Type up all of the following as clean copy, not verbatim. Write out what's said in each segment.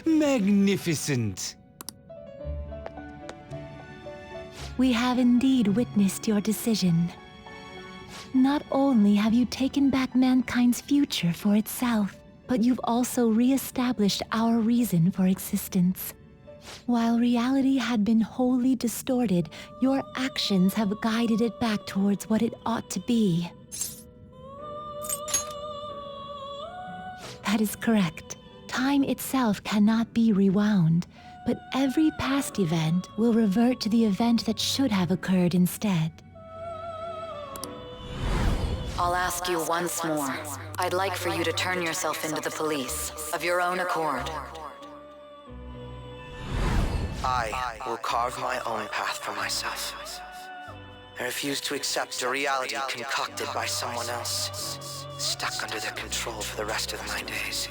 Magnificent! We have indeed witnessed your decision. Not only have you taken back mankind's future for itself, but you've also re-established our reason for existence. While reality had been wholly distorted, your actions have guided it back towards what it ought to be. That is correct. Time itself cannot be rewound, but every past event will revert to the event that should have occurred instead. I'll ask you once more. I'd like for you to turn yourself into the police, of your own accord. I will carve my own path for myself. I refuse to accept a reality concocted by someone else, stuck under their control for the rest of my days.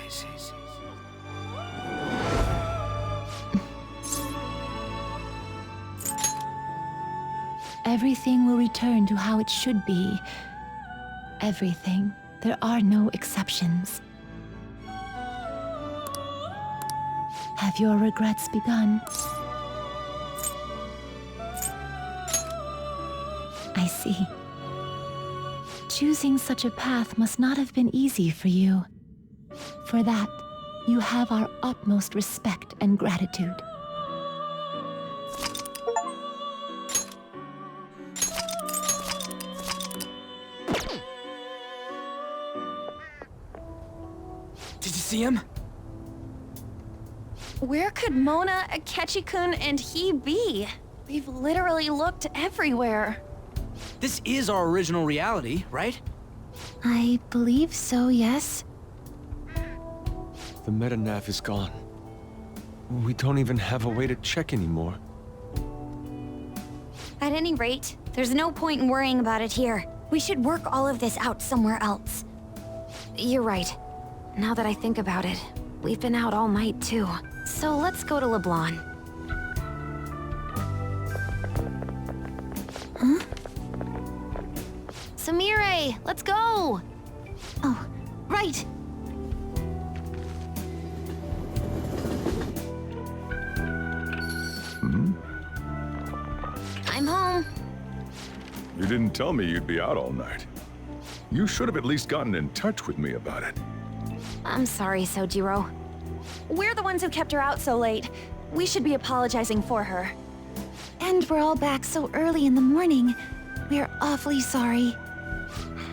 Everything will return to how it should be. Everything. There are no exceptions. Have your regrets begun? I see. Choosing such a path must not have been easy for you. For that, you have our utmost respect and gratitude. Did you see him? Where could Mona, Akechi-kun, and he be? We've literally looked everywhere. This is our original reality, right? I believe so, yes. The meta-nav is gone. We don't even have a way to check anymore. At any rate, there's no point in worrying about it here. We should work all of this out somewhere else. You're right. Now that I think about it, we've been out all night too. So let's go to LeBlanc. Huh? Samire, let's go! Oh, right! I'm home. You didn't tell me you'd be out all night. You should have at least gotten in touch with me about it. I'm sorry, Sojiro. We're the ones who kept her out so late. We should be apologizing for her. And we're all back so early in the morning. We're awfully sorry.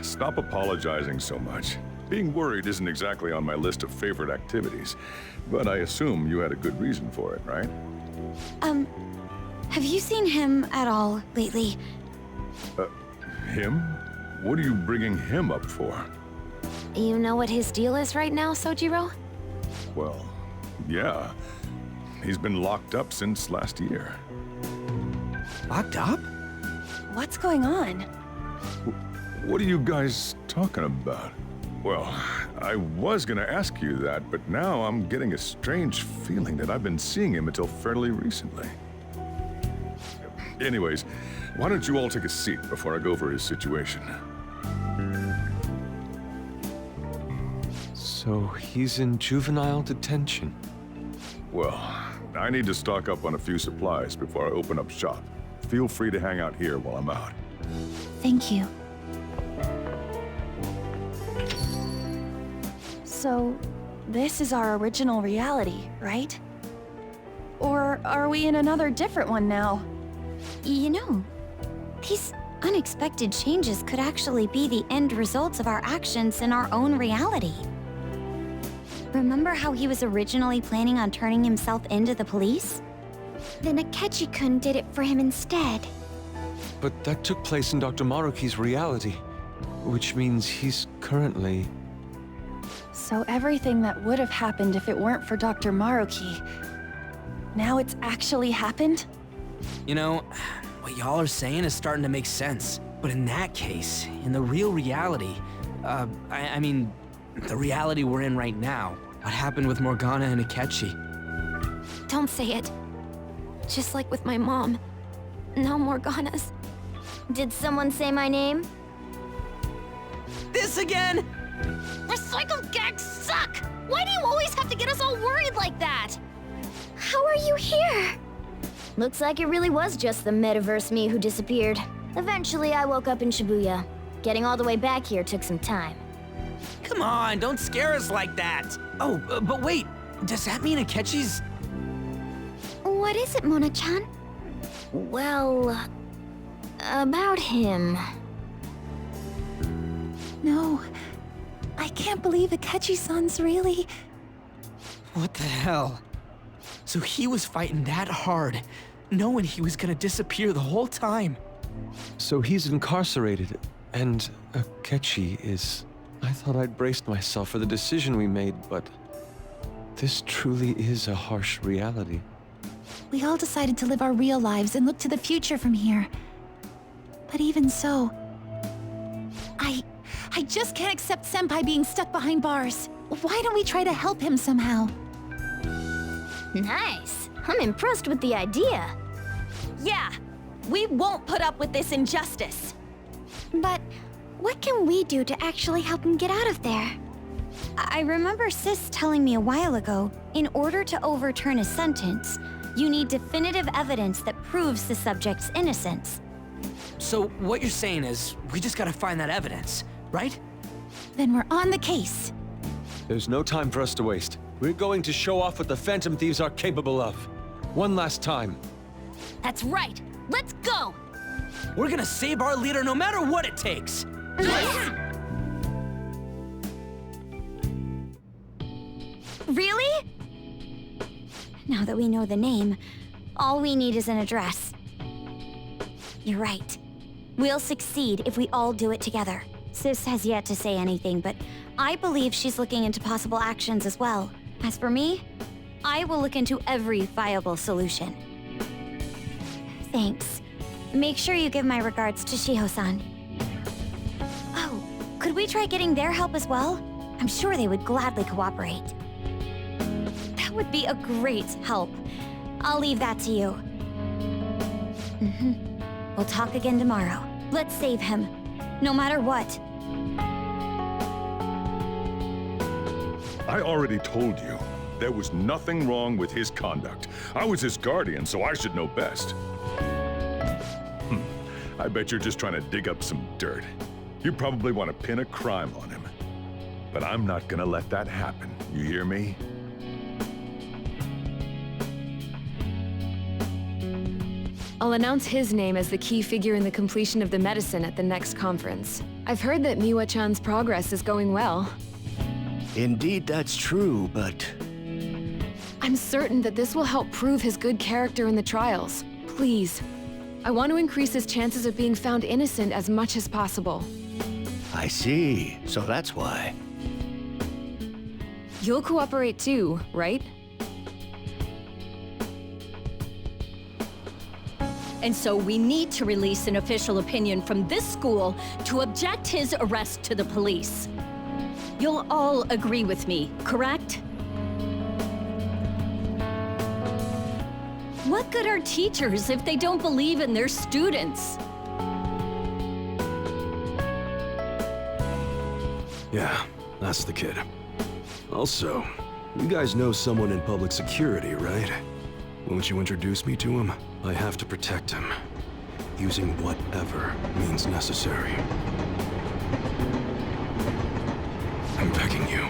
Stop apologizing so much. Being worried isn't exactly on my list of favorite activities, but I assume you had a good reason for it, right? Have you seen him at all lately? Him? What are you bringing him up for? You know what his deal is right now, Sojiro? Well, yeah. He's been locked up since last year. Locked up? What's going on? What are you guys talking about? Well, I was gonna ask you that, but now I'm getting a strange feeling that I've been seeing him until fairly recently. Anyways, why don't you all take a seat before I go over his situation? So he's in juvenile detention. Well, I need to stock up on a few supplies before I open up shop. Feel free to hang out here while I'm out. Thank you. So, this is our original reality, right? Or are we in another different one now? You know, these unexpected changes could actually be the end results of our actions in our own reality. Remember how he was originally planning on turning himself into the police? Then Akechi-kun did it for him instead. But that took place in Dr. Maruki's reality, which means he's currently... So everything that would have happened if it weren't for Dr. Maruki, now it's actually happened? You know, what y'all are saying is starting to make sense. But in that case, in the real reality, I mean, the reality we're in right now, what happened with Morgana and Akechi? Don't say it. Just like with my mom. Now Morgana's. Did someone say my name? This again? Recycled gags suck! Why do you always have to get us all worried like that? How are you here? Looks like it really was just the metaverse me who disappeared. Eventually, I woke up in Shibuya. Getting all the way back here took some time. Come on, don't scare us like that. Oh, but wait, does that mean Akechi's... What is it, Mona-chan? Well, about him. No, I can't believe Akechi-san's really... What the hell? So he was fighting that hard, knowing he was gonna disappear the whole time. So he's incarcerated, and Akechi is... I thought I'd braced myself for the decision we made, but... this truly is a harsh reality. We all decided to live our real lives and look to the future from here. But even so... I just can't accept Senpai being stuck behind bars. Why don't we try to help him somehow? Nice. I'm impressed with the idea. Yeah, we won't put up with this injustice. But what can we do to actually help him get out of there? I remember Sis telling me a while ago, in order to overturn a sentence, you need definitive evidence that proves the subject's innocence. So what you're saying is, we just gotta find that evidence, right? Then we're on the case. There's no time for us to waste. We're going to show off what the Phantom Thieves are capable of. One last time. That's right. Let's go! We're gonna save our leader no matter what it takes. Really? Now that we know the name, all we need is an address. You're right. We'll succeed if we all do it together. Sis has yet to say anything, but I believe she's looking into possible actions as well. As for me, I will look into every viable solution. Thanks. Make sure you give my regards to Shiho-san. Oh, could we try getting their help as well? I'm sure they would gladly cooperate. That would be a great help. I'll leave that to you. We'll talk again tomorrow. Let's save him, no matter what. I already told you, there was nothing wrong with his conduct. I was his guardian, so I should know best. I bet you're just trying to dig up some dirt. You probably want to pin a crime on him. But I'm not gonna let that happen, you hear me? I'll announce his name as the key figure in the completion of the medicine at the next conference. I've heard that Miwa-chan's progress is going well. Indeed, that's true, but... I'm certain that this will help prove his good character in the trials. Please. I want to increase his chances of being found innocent as much as possible. I see. So that's why. You'll cooperate too, right? And so we need to release an official opinion from this school to object his arrest to the police. You'll all agree with me, correct? What good are teachers if they don't believe in their students? Yeah, that's the kid. Also, you guys know someone in public security, right? Won't you introduce me to him? I have to protect him, using whatever means necessary. I'm begging you.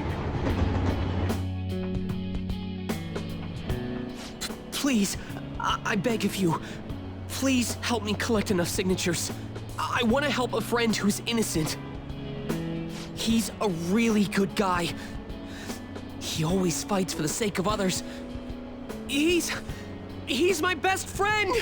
Please, I beg of you. Please help me collect enough signatures. I want to help a friend who's innocent. He's a really good guy. He always fights for the sake of others. He's my best friend!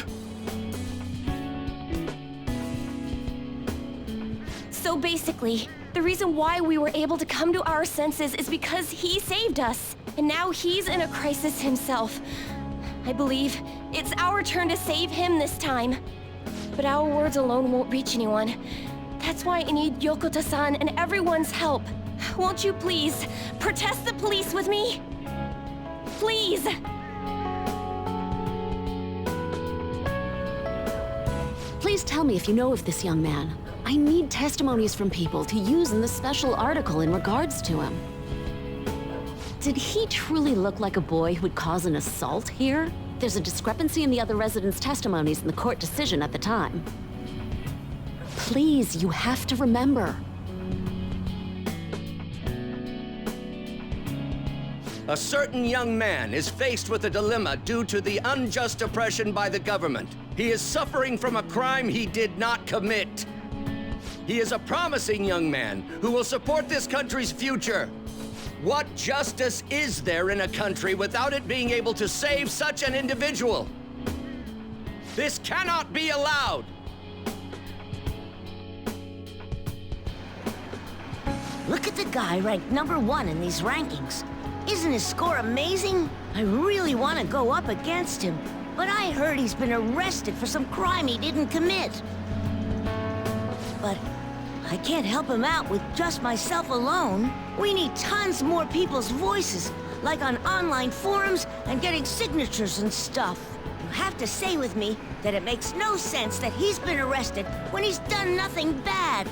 So basically, the reason why we were able to come to our senses is because he saved us. And now he's in a crisis himself. I believe it's our turn to save him this time. But our words alone won't reach anyone. That's why I need Yokota-san and everyone's help. Won't you please protest the police with me? Please! Please tell me if you know of this young man. I need testimonies from people to use in the special article in regards to him. Did he truly look like a boy who would cause an assault here? There's a discrepancy in the other residents' testimonies in the court decision at the time. Please, you have to remember. A certain young man is faced with a dilemma due to the unjust oppression by the government. He is suffering from a crime he did not commit. He is a promising young man who will support this country's future. What justice is there in a country without it being able to save such an individual? This cannot be allowed! Look at the guy ranked #1 in these rankings. Isn't his score amazing? I really want to go up against him, but I heard he's been arrested for some crime he didn't commit. But I can't help him out with just myself alone. We need tons more people's voices, like on online forums and getting signatures and stuff. You have to say with me that it makes no sense that he's been arrested when he's done nothing bad.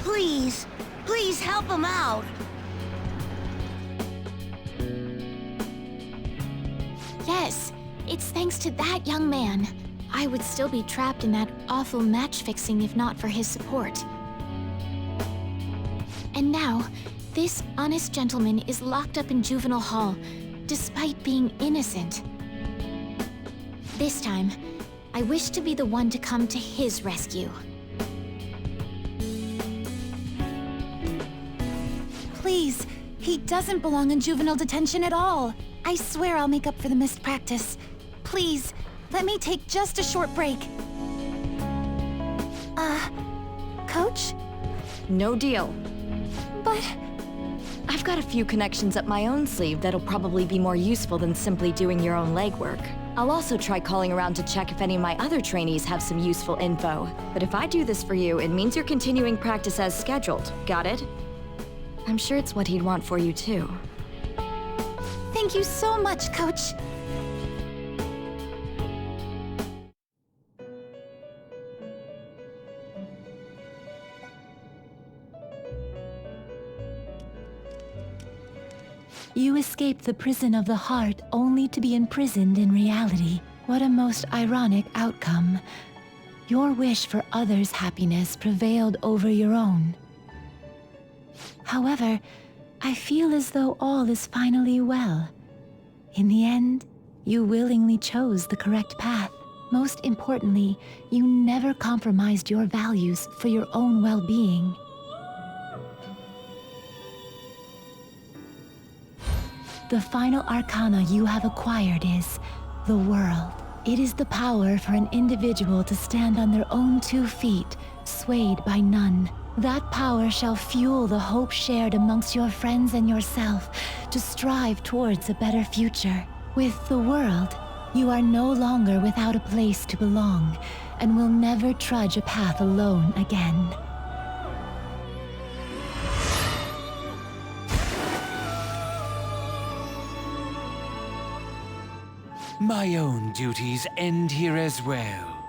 Please, please help him out. Yes, it's thanks to that young man. I would still be trapped in that awful match fixing if not for his support. And now, this honest gentleman is locked up in juvenile hall, despite being innocent. This time, I wish to be the one to come to his rescue. Please, he doesn't belong in juvenile detention at all. I swear I'll make up for the missed practice. Please, let me take just a short break. Coach? No deal. But... I've got a few connections up my own sleeve that'll probably be more useful than simply doing your own legwork. I'll also try calling around to check if any of my other trainees have some useful info. But if I do this for you, it means you're continuing practice as scheduled. Got it? I'm sure it's what he'd want for you, too. Thank you so much, Coach. You escaped the prison of the heart only to be imprisoned in reality. What a most ironic outcome. Your wish for others' happiness prevailed over your own. However, I feel as though all is finally well. In the end, you willingly chose the correct path. Most importantly, you never compromised your values for your own well-being. The final arcana you have acquired is the world. It is the power for an individual to stand on their own 2 feet, swayed by none. That power shall fuel the hope shared amongst your friends and yourself to strive towards a better future. With the world, you are no longer without a place to belong and will never trudge a path alone again. My own duties end here as well.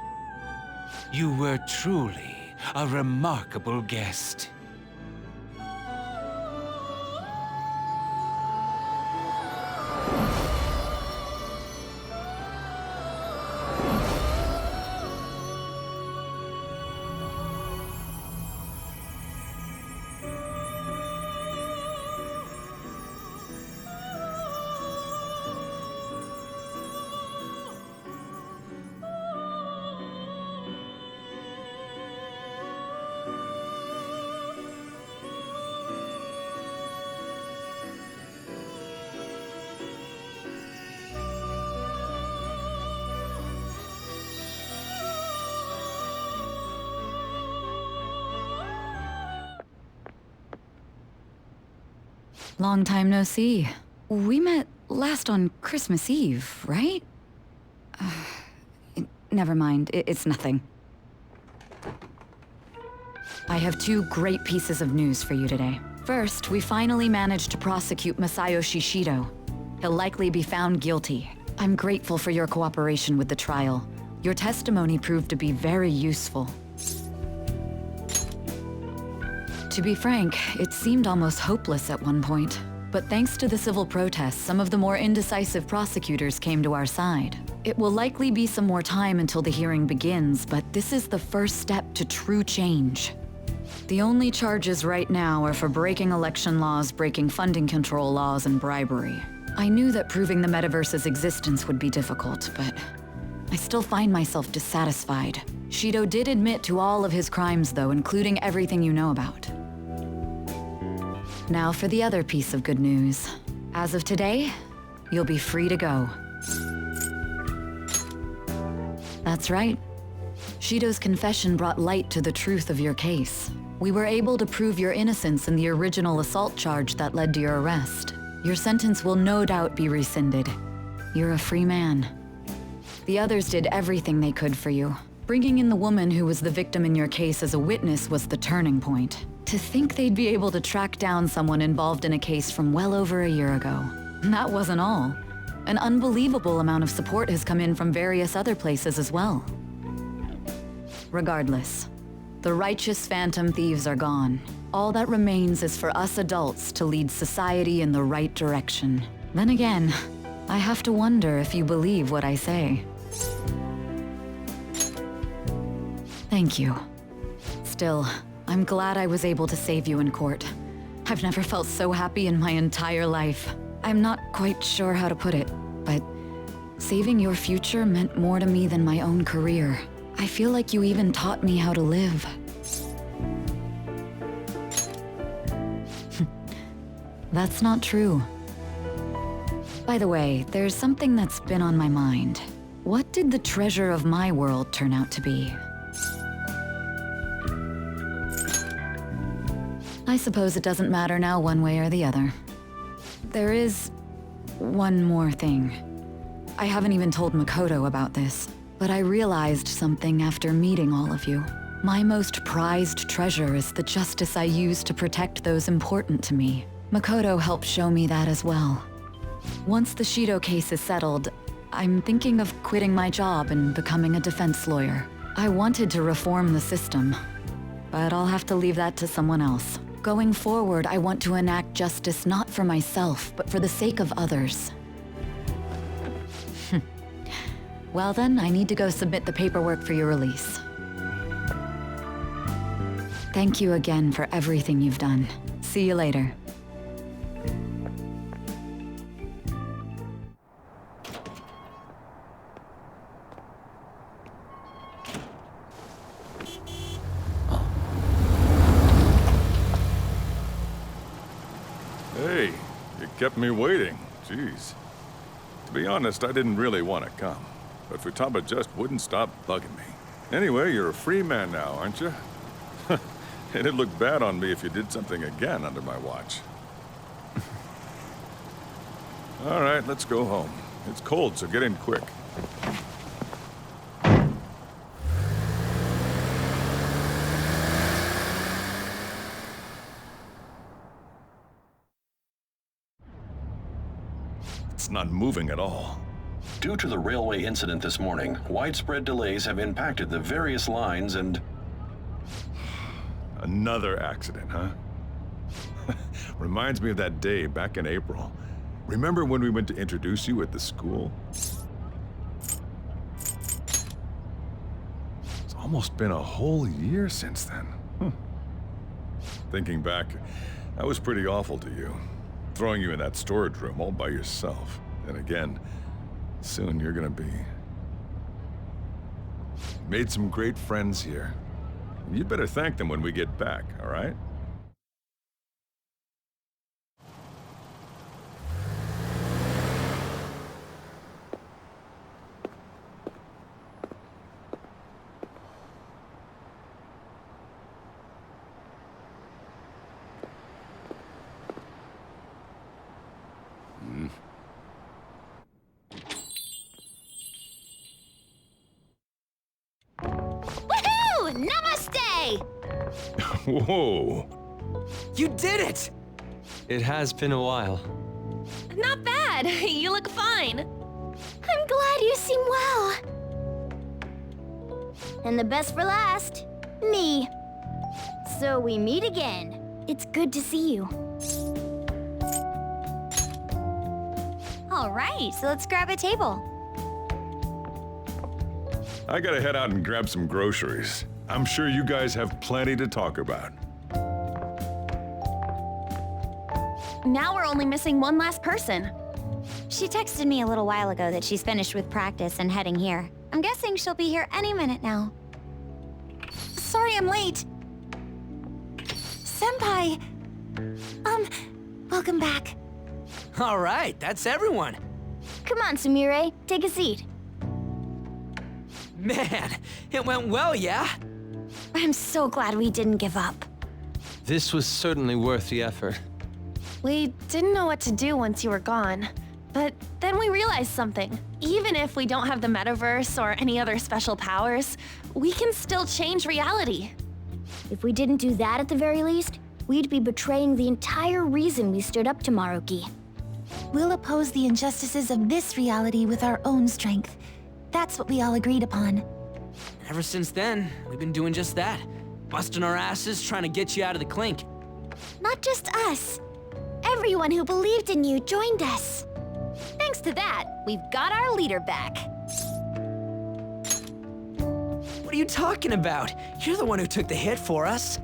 You were truly a remarkable guest. Long time no see. We met last on Christmas Eve, right? Never mind, it's nothing. I have 2 great pieces of news for you today. First, we finally managed to prosecute Masayo Shishido. He'll likely be found guilty. I'm grateful for your cooperation with the trial. Your testimony proved to be very useful. To be frank, it seemed almost hopeless at one point. But thanks to the civil protests, some of the more indecisive prosecutors came to our side. It will likely be some more time until the hearing begins, but this is the first step to true change. The only charges right now are for breaking election laws, breaking funding control laws, and bribery. I knew that proving the metaverse's existence would be difficult, but I still find myself dissatisfied. Shido did admit to all of his crimes, though, including everything you know about. Now for the other piece of good news. As of today, you'll be free to go. That's right. Shido's confession brought light to the truth of your case. We were able to prove your innocence in the original assault charge that led to your arrest. Your sentence will no doubt be rescinded. You're a free man. The others did everything they could for you. Bringing in the woman who was the victim in your case as a witness was the turning point. To think they'd be able to track down someone involved in a case from well over a year ago. That wasn't all. An unbelievable amount of support has come in from various other places as well. Regardless, the righteous phantom thieves are gone. All that remains is for us adults to lead society in the right direction. Then again, I have to wonder if you believe what I say. Thank you. Still, I'm glad I was able to save you in court. I've never felt so happy in my entire life. I'm not quite sure how to put it, but saving your future meant more to me than my own career. I feel like you even taught me how to live. That's not true. By the way, there's something that's been on my mind. What did the treasure of my world turn out to be? I suppose it doesn't matter now one way or the other. There is one more thing. I haven't even told Makoto about this, but I realized something after meeting all of you. My most prized treasure is the justice I use to protect those important to me. Makoto helped show me that as well. Once the Shido case is settled, I'm thinking of quitting my job and becoming a defense lawyer. I wanted to reform the system, but I'll have to leave that to someone else. Going forward, I want to enact justice not for myself, but for the sake of others. Well then, I need to go submit the paperwork for your release. Thank you again for everything you've done. See you later. Hey, you kept me waiting. Jeez. To be honest, I didn't really want to come, but Futaba just wouldn't stop bugging me. Anyway, you're a free man now, aren't you? It'd look bad on me if you did something again under my watch. All right, let's go home. It's cold, so get in quick. It's not moving at all. Due to the railway incident this morning, widespread delays have impacted the various lines and... Another accident, huh? Reminds me of that day back in April. Remember when we went to introduce you at the school? It's almost been a whole year since then. Thinking back, I was pretty awful to you. Throwing you in that storage room all by yourself. And again, soon you're gonna be... Made some great friends here. You'd better thank them when we get back, all right? Woohoo! Namaste! Whoa! You did it! It has been a while. Not bad. You look fine. I'm glad you seem well. And the best for last, me. So we meet again. It's good to see you. All right, so let's grab a table. I gotta head out and grab some groceries. I'm sure you guys have plenty to talk about. Now we're only missing one last person. She texted me a little while ago that she's finished with practice and heading here. I'm guessing she'll be here any minute now. Sorry I'm late. Senpai! Welcome back. All right, that's everyone. Come on, Sumire, take a seat. Man, it went well, yeah? I'm so glad we didn't give up. This was certainly worth the effort. We didn't know what to do once you were gone. But then we realized something. Even if we don't have the metaverse or any other special powers, we can still change reality. If we didn't do that at the very least, we'd be betraying the entire reason we stood up to Maruki. We'll oppose the injustices of this reality with our own strength. That's what we all agreed upon. Ever since then, we've been doing just that. Busting our asses trying to get you out of the clink. Not just us. Everyone who believed in you joined us. Thanks to that, we've got our leader back. What are you talking about? You're the one who took the hit for us.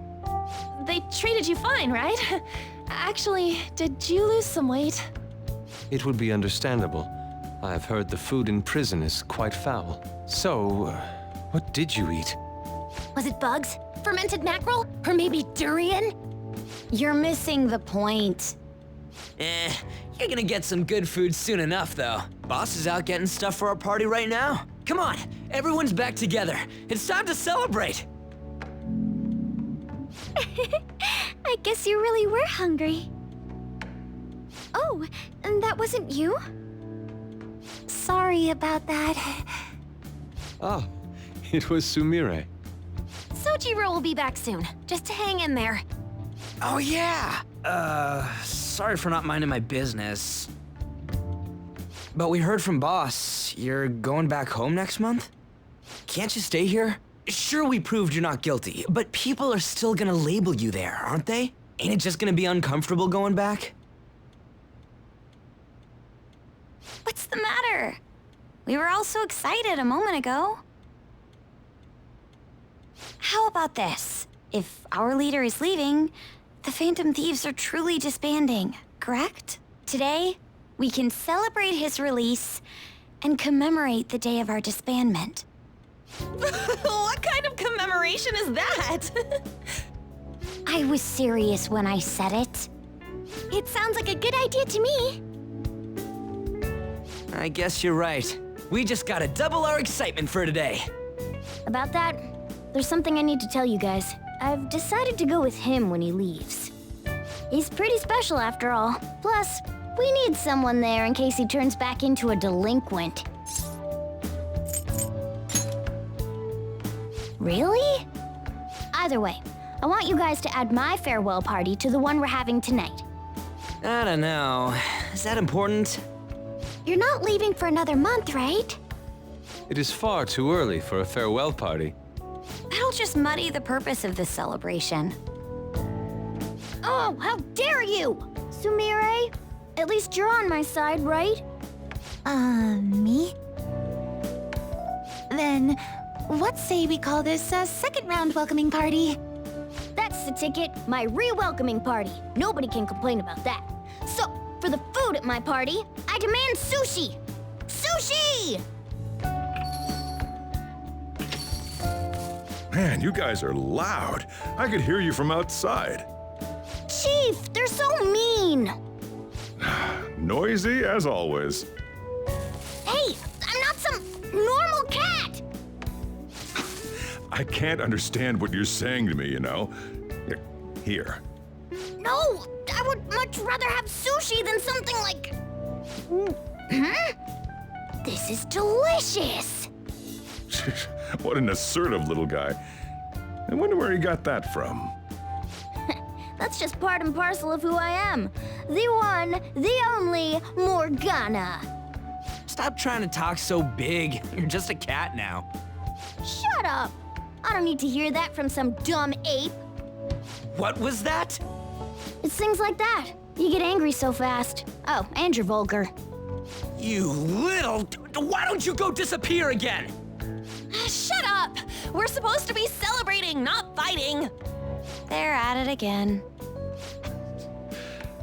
They treated you fine, right? Actually, did you lose some weight? It would be understandable. I've heard the food in prison is quite foul. So, what did you eat? Was it bugs? Fermented mackerel? Or maybe durian? You're missing the point. You're gonna get some good food soon enough, though. Boss is out getting stuff for our party right now. Come on, everyone's back together. It's time to celebrate. I guess you really were hungry. Oh, and that wasn't you? Sorry about that. Ah, it was Sumire. Sojiro will be back soon. Just hang in there. Oh yeah! Sorry for not minding my business. But we heard from Boss, you're going back home next month? Can't you stay here? Sure, we proved you're not guilty, but people are still gonna label you there, aren't they? Ain't it just gonna be uncomfortable going back? What's the matter? We were all so excited a moment ago. How about this? If our leader is leaving, the Phantom Thieves are truly disbanding, correct? Today, we can celebrate his release and commemorate the day of our disbandment. What kind of commemoration is that? I was serious when I said it. It sounds like a good idea to me. I guess you're right. We just gotta double our excitement for today. About that, there's something I need to tell you guys. I've decided to go with him when he leaves. He's pretty special after all. Plus, we need someone there in case he turns back into a delinquent. Really? Either way, I want you guys to add my farewell party to the one we're having tonight. I don't know. Is that important? You're not leaving for another month, right? It is far too early for a farewell party. That'll just muddy the purpose of this celebration. Oh, how dare you! Sumire, at least you're on my side, right? Me? Then, what say we call this a second round welcoming party? That's the ticket, my re-welcoming party. Nobody can complain about that. So, for the food at my party, I demand sushi! Sushi! Man, you guys are loud. I could hear you from outside. Chief, they're so mean! Noisy as always. Hey, I'm not some normal cat! I can't understand what you're saying to me, you know. Here. No, I would much rather have sushi than something like... This is delicious! What an assertive little guy. I wonder where he got that from. That's just part and parcel of who I am. The one, the only, Morgana. Stop trying to talk so big. You're just a cat now. Shut up! I don't need to hear that from some dumb ape. What was that? It's things like that. You get angry so fast. Oh, and you're vulgar. You little... Why don't you go disappear again? Shut up! We're supposed to be celebrating, not fighting! They're at it again.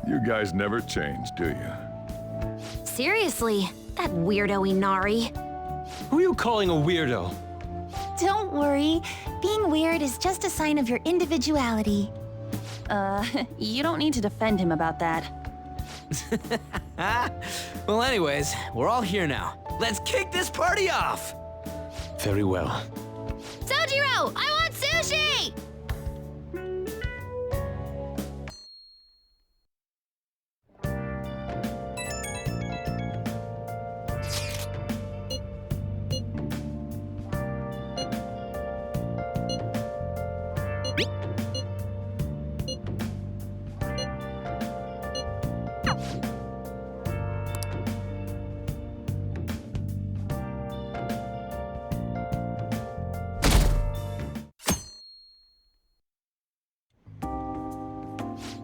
You guys never change, do you? Seriously, that weirdo Inari. Who are you calling a weirdo? Don't worry. Being weird is just a sign of your individuality. You don't need to defend him about that. Well, anyways, we're all here now. Let's kick this party off! Very well. Sojiro, I want sushi!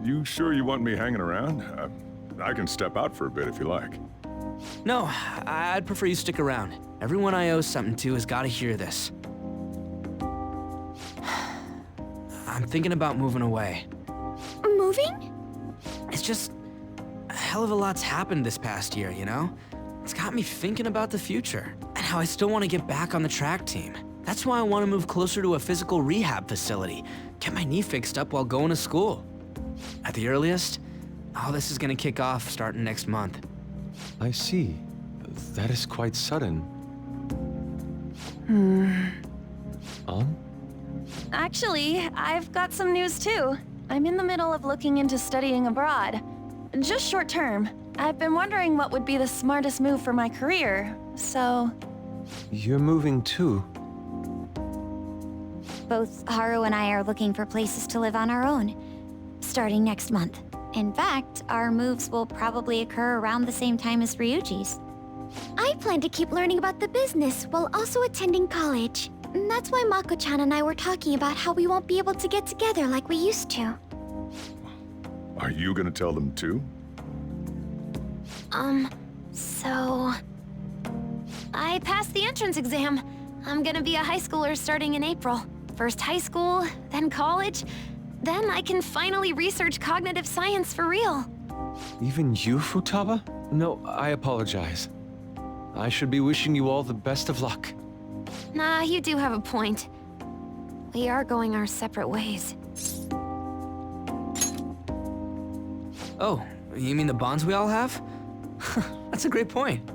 You sure you want me hanging around? I can step out for a bit if you like. No, I'd prefer you stick around. Everyone I owe something to has got to hear this. I'm thinking about moving away. Moving? It's just... a hell of a lot's happened this past year, you know? It's got me thinking about the future, and how I still want to get back on the track team. That's why I want to move closer to a physical rehab facility, get my knee fixed up while going to school. At the earliest, all this is gonna kick off starting next month. I see. That is quite sudden. Actually, I've got some news too. I'm in the middle of looking into studying abroad. Just short term. I've been wondering what would be the smartest move for my career, so... You're moving too. Both Haru and I are looking for places to live on our own, starting next month. In fact, our moves will probably occur around the same time as Ryuji's. I plan to keep learning about the business while also attending college. And that's why Mako-chan and I were talking about how we won't be able to get together like we used to. Are you gonna tell them too? So... I passed the entrance exam. I'm gonna be a high schooler starting in April. First high school, then college. Then I can finally research cognitive science for real. Even you, Futaba? No, I apologize. I should be wishing you all the best of luck. Nah, you do have a point. We are going our separate ways. Oh, you mean the bonds we all have? That's a great point.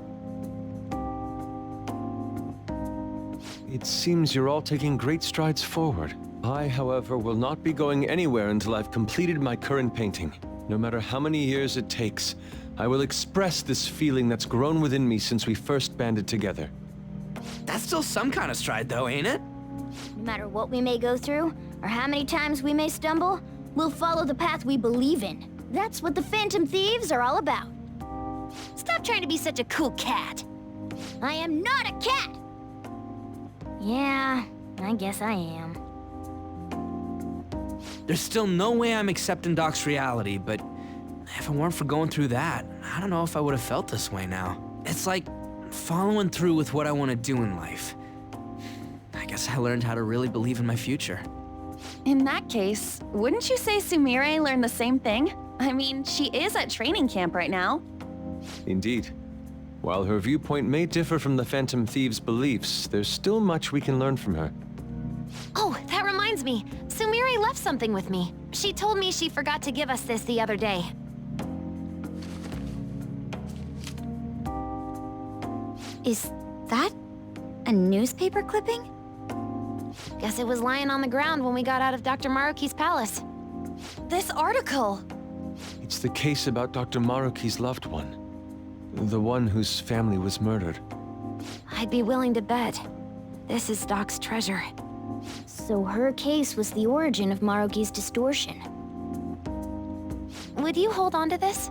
It seems you're all taking great strides forward. I, however, will not be going anywhere until I've completed my current painting. No matter how many years it takes, I will express this feeling that's grown within me since we first banded together. That's still some kind of stride though, ain't it? No matter what we may go through, or how many times we may stumble, we'll follow the path we believe in. That's what the Phantom Thieves are all about. Stop trying to be such a cool cat. I am not a cat! Yeah, I guess I am. There's still no way I'm accepting Doc's reality, but if it weren't for going through that, I don't know if I would have felt this way now. It's like following through with what I want to do in life. I guess I learned how to really believe in my future. In that case, wouldn't you say Sumire learned the same thing? I mean, she is at training camp right now. Indeed. While her viewpoint may differ from the Phantom Thieves' beliefs, there's still much we can learn from her. Oh, that reminds me. Sumire left something with me. She told me she forgot to give us this the other day. Is that a newspaper clipping? Guess it was lying on the ground when we got out of Dr. Maruki's palace. This article! It's the case about Dr. Maruki's loved one. The one whose family was murdered. I'd be willing to bet. This is Doc's treasure. So her case was the origin of Maruki's distortion. Would you hold on to this?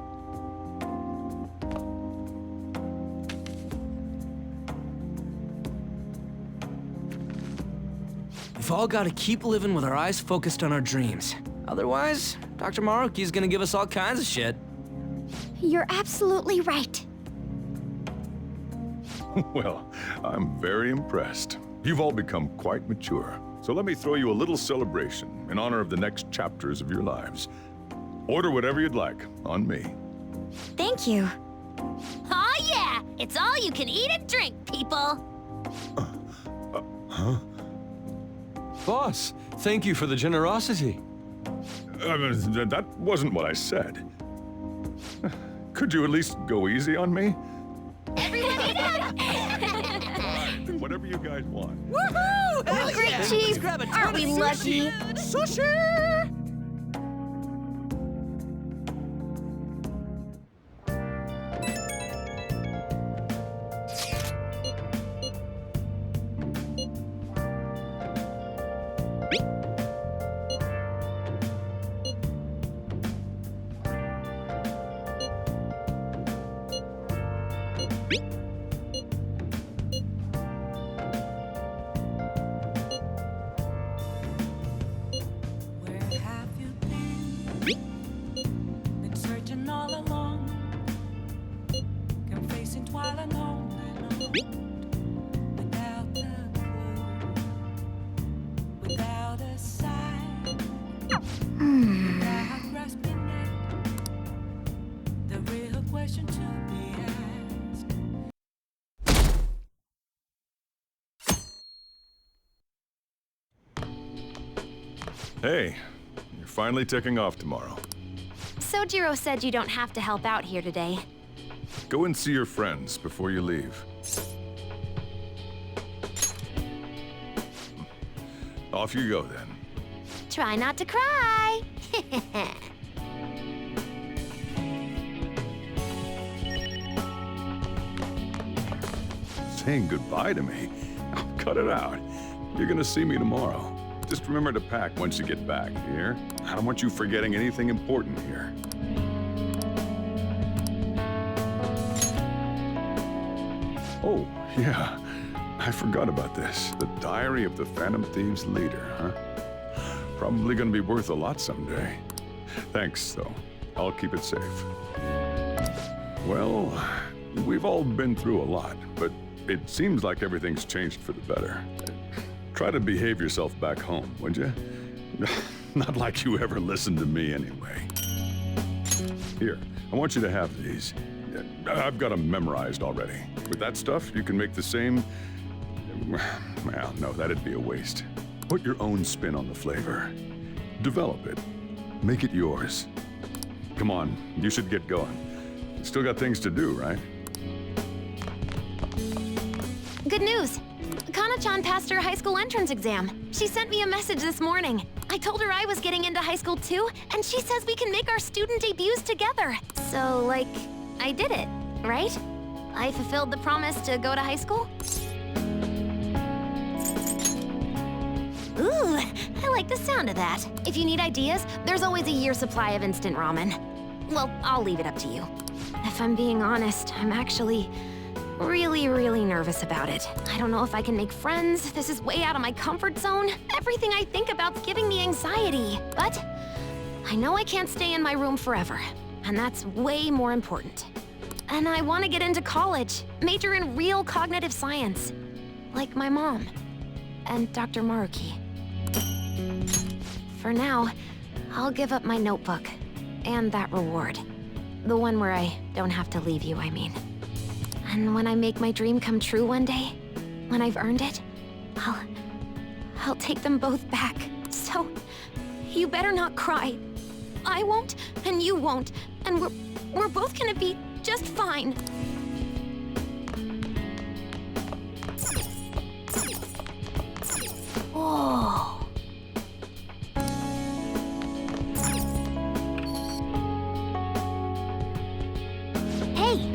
We've all got to keep living with our eyes focused on our dreams. Otherwise, Dr. Maruki's gonna give us all kinds of shit. You're absolutely right. Well, I'm very impressed. You've all become quite mature. So let me throw you a little celebration in honor of the next chapters of your lives. Order whatever you'd like, on me. Thank you. Oh yeah! It's all you can eat and drink, people! Huh? Boss, thank you for the generosity. That wasn't what I said. Could you at least go easy on me? Whatever you guys want. Woohoo! Great, Chief! Aren't we lucky? Sushi! Hey, you're finally taking off tomorrow. Sojiro said you don't have to help out here today. Go and see your friends before you leave. Off you go, then. Try not to cry. Saying goodbye to me? Oh, cut it out. You're gonna see me tomorrow. Just remember to pack once you get back, here? I don't want you forgetting anything important here. Oh, yeah. I forgot about this. The Diary of the Phantom Thieves leader, huh? Probably gonna be worth a lot someday. Thanks, though. I'll keep it safe. Well, we've all been through a lot, but it seems like everything's changed for the better. Try to behave yourself back home, would you? Not like you ever listened to me anyway. Here, I want you to have these. I've got them memorized already. With that stuff, you can make the same... Well, no, that'd be a waste. Put your own spin on the flavor. Develop it. Make it yours. Come on, you should get going. You still got things to do, right? Good news! Kana-chan passed her high school entrance exam. She sent me a message this morning. I told her I was getting into high school too, and she says we can make our student debuts together. So, like, I did it, right? I fulfilled the promise to go to high school? Ooh, I like the sound of that. If you need ideas, there's always a year's supply of instant ramen. Well, I'll leave it up to you. If I'm being honest, I'm actually really nervous about it. I don't know if I can make friends. This is way out of my comfort zone. Everything I think about's giving me anxiety. But I know I can't stay in my room forever, and that's way more important. And I want to get into college, major in real cognitive science, like my mom and Dr. Maruki. For now, I'll give up my notebook and that reward. The one where I don't have to leave you, I mean. And when I make my dream come true one day, when I've earned it, I'll take them both back. So, you better not cry. I won't, and you won't, and we're both gonna be just fine. Oh. Hey.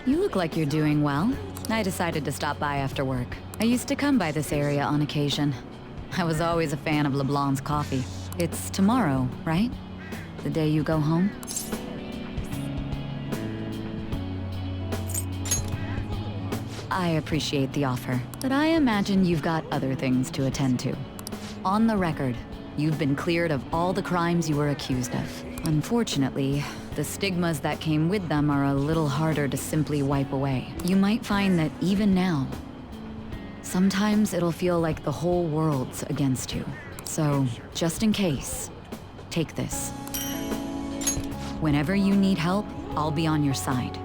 You look like you're doing well. I decided to stop by after work. I used to come by this area on occasion. I was always a fan of LeBlanc's coffee. It's tomorrow, right? The day you go home? I appreciate the offer, but I imagine you've got other things to attend to. On the record, you've been cleared of all the crimes you were accused of. Unfortunately, the stigmas that came with them are a little harder to simply wipe away. You might find that even now, sometimes it'll feel like the whole world's against you. So, just in case, take this. Whenever you need help, I'll be on your side.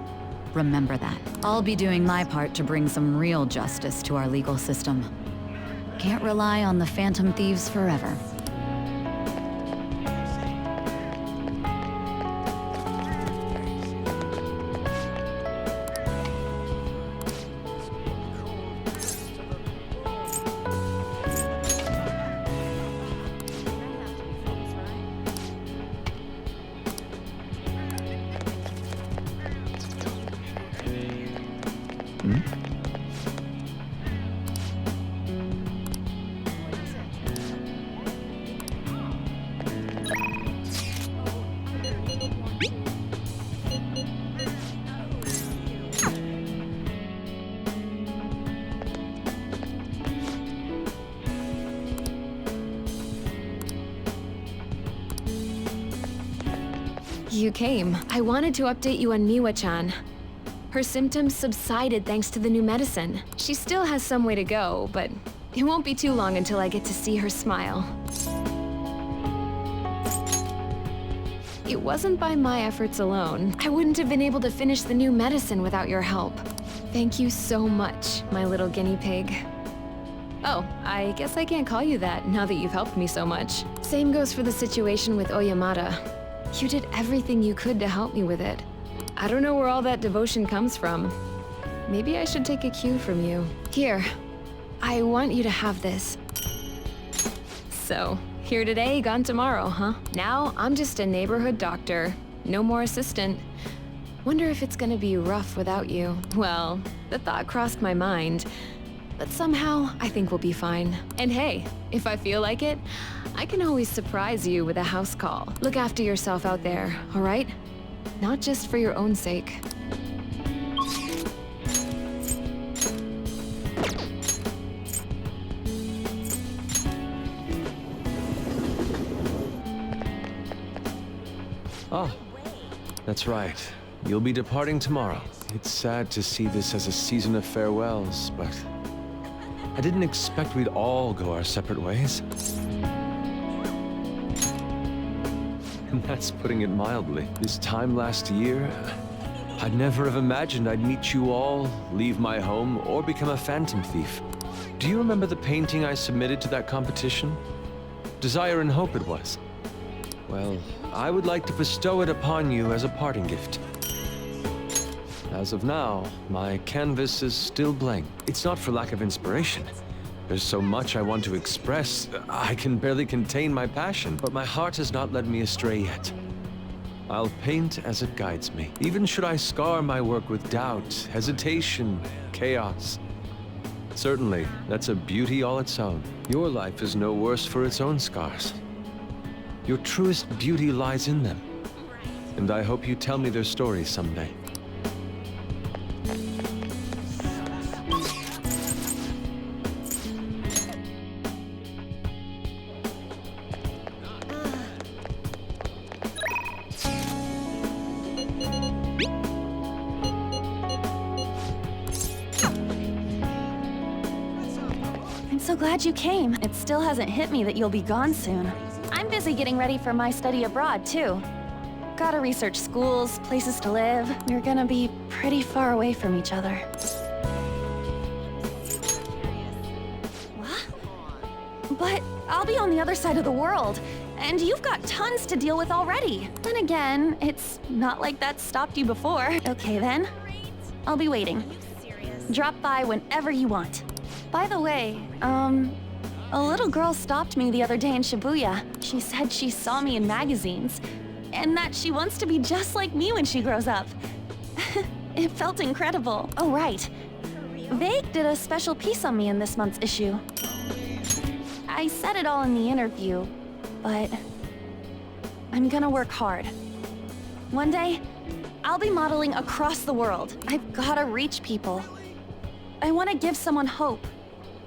Remember that. I'll be doing my part to bring some real justice to our legal system. Can't rely on the phantom thieves forever. You came. I wanted to update you on Miwa-chan. Her symptoms subsided thanks to the new medicine. She still has some way to go, but it won't be too long until I get to see her smile. It wasn't by my efforts alone. I wouldn't have been able to finish the new medicine without your help. Thank you so much, my little guinea pig. Oh, I guess I can't call you that now that you've helped me so much. Same goes for the situation with Oyamada. You did everything you could to help me with it. I don't know where all that devotion comes from. Maybe I should take a cue from you. Here, I want you to have this. So, here today, gone tomorrow, huh? Now, I'm just a neighborhood doctor. No more assistant. Wonder if it's gonna be rough without you. Well, the thought crossed my mind. But somehow, I think we'll be fine. And hey, if I feel like it, I can always surprise you with a house call. Look after yourself out there, all right? Not just for your own sake. Oh, that's right. You'll be departing tomorrow. It's sad to see this as a season of farewells, but I didn't expect we'd all go our separate ways. And that's putting it mildly. This time last year, I'd never have imagined I'd meet you all, leave my home, or become a phantom thief. Do you remember the painting I submitted to that competition? Desire and Hope it was. Well, I would like to bestow it upon you as a parting gift. As of now, my canvas is still blank. It's not for lack of inspiration. There's so much I want to express, I can barely contain my passion, but my heart has not led me astray yet. I'll paint as it guides me, even should I scar my work with doubt, hesitation, chaos. Certainly, that's a beauty all its own. Your life is no worse for its own scars. Your truest beauty lies in them, and I hope you tell me their stories someday. So glad you came. It still hasn't hit me that you'll be gone soon. I'm busy getting ready for my study abroad, too. Gotta research schools, places to live. We're gonna be pretty far away from each other. What? But I'll be on the other side of the world, and you've got tons to deal with already. Then again, it's not like that stopped you before. Okay then. I'll be waiting. Drop by whenever you want. By the way, a little girl stopped me the other day in Shibuya. She said she saw me in magazines, and that she wants to be just like me when she grows up. It felt incredible. Oh, right. Vague did a special piece on me in this month's issue. I said it all in the interview, but I'm gonna work hard. One day, I'll be modeling across the world. I've gotta reach people. I want to give someone hope,